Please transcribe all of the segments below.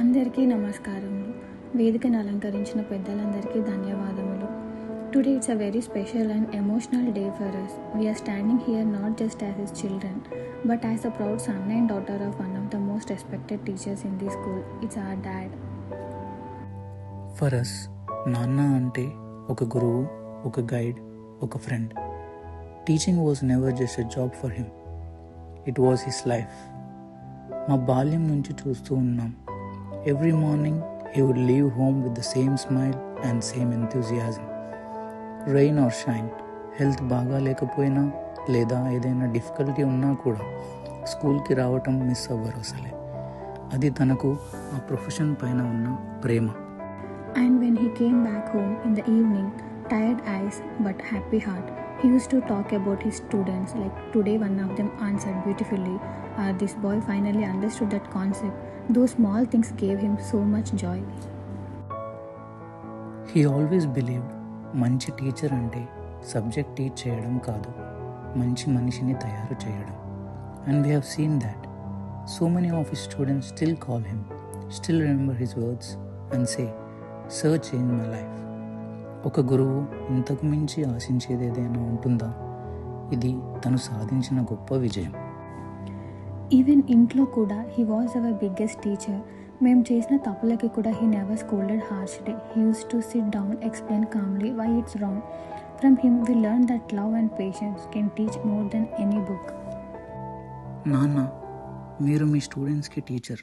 అందరికీ నమస్కారములు. వేదికను అలంకరించిన పెద్దలందరికీ ధన్యవాదములు. Today it's a very special and emotional day for us. We are standing here not just as his children, but as a proud son and daughter of one of the most respected teachers in the school. It's our dad. For us, నాన్న అంటే ఒక గురువు, ఒక guide, ఒక friend. Teaching was never just a job for him. It was his life. మా బాల్యం నుంచి చూస్తూ ఉన్నాం. Every morning he would leave home with the same smile and same enthusiasm. Rain or shine, health బాగా లేకపోయినా లేదా ఏదైనా డిఫికల్టీ ఉన్నా కూడా స్కూల్కి రావటం మిస్ అవ్వరు అసలే. అది తనకు ఆ ప్రొఫెషన్ పైన ఉన్న ప్రేమ. And when he came back home in the evening, tired eyes but happy heart, he used to talk about his students. Like today one of them answered beautifully, this boy finally understood that concept. Those small things gave him so much joy. He always believed మంచి teacher అంటే subject teach చేయడం కాదు, మంచి మనిషిని తయారు చేయడం. And we have seen that. So many of his students still call him, still remember his words and say, "sir change my life." ఒక గురువు ఇంతకు మించి ఆశించేది ఏదైనా ఉంటుందా? ఇది తను సాధించిన గొప్ప విజయం. ఈవెన్ ఇంట్లో కూడా he was our biggest teacher. మేము చేసిన తప్పులకి కూడా he never scolded harshly. He used to sit down, explain calmly why it's wrong. From him we learn that love and patience can teach more than any book. నాన్న, మీరు మీ స్టూడెంట్స్కి teacher,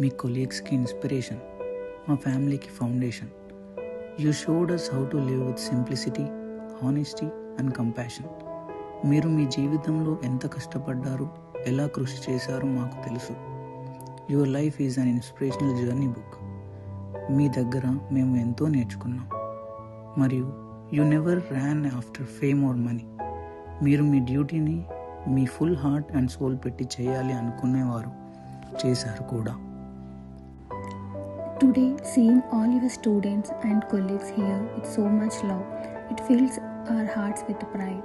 మీ కొలీగ్స్కి inspiration, మా ఫ్యామిలీకి foundation. You showed us how to live with simplicity, honesty and compassion. మీరు మీ జీవితంలో ఎంత కష్టపడ్డారు, ఎలా కృషి చేశారో మాకు తెలుసు. Your life is an inspirational journey book. మీ దగ్గర మేము ఎంతో నేర్చుకున్నాం. మరియు you never ran after fame or money. మీరు మీ డ్యూటీని మీ ఫుల్ హార్ట్ అండ్ సోల్ పెట్టి చేయాలి అనుకునేవారు, చేశారు కూడా. Today, seeing all your students and colleagues here with so much love, it fills our hearts with pride.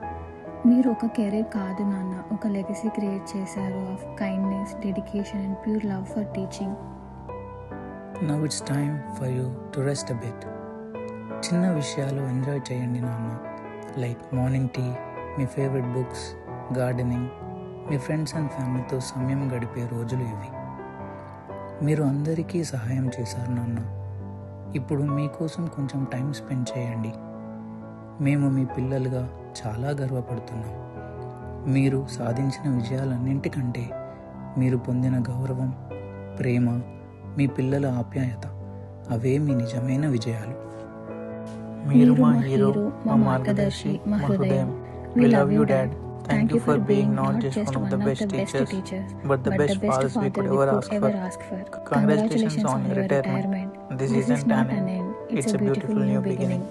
మీరు ఒక కెరీర్ కాదు నాన్న, ఒక లెగసీ క్రియేట్ చేశారు of kindness, dedication and pure love for teaching. Now it's time for you to rest a bit. చిన్న విషయాలు enjoy చేయండి నాన్న. లైక్ మార్నింగ్ టీ, మీ ఫేవరెట్ బుక్స్, గార్డెనింగ్, మీ ఫ్రెండ్స్ అండ్ ఫ్యామిలీతో సమయం గడిపే రోజులు ఇవి. మీరు అందరికీ సహాయం చేశారు నాన్న. ఇప్పుడు మీకోసం కొంచెం టైం స్పెండ్ చేయండి. మేము మీ పిల్లలుగా చాలా గర్వపడుతున్నాం. మీరు సాధించిన విజయాలన్నింటికంటే మీరు పొందిన గౌరవం, ప్రేమ, మీ పిల్లల ఆప్యాయత, అవే మీ నిజమైన విజయాలు. మీరు మా హీరో, మా మార్గదర్శి, మా హృదయం. We love you, Dad. Thank you for being not just one of the best teachers, but the best fathers we could ever ask for. Congratulations on your retirement. This isn't an end. It's a beautiful new beginning.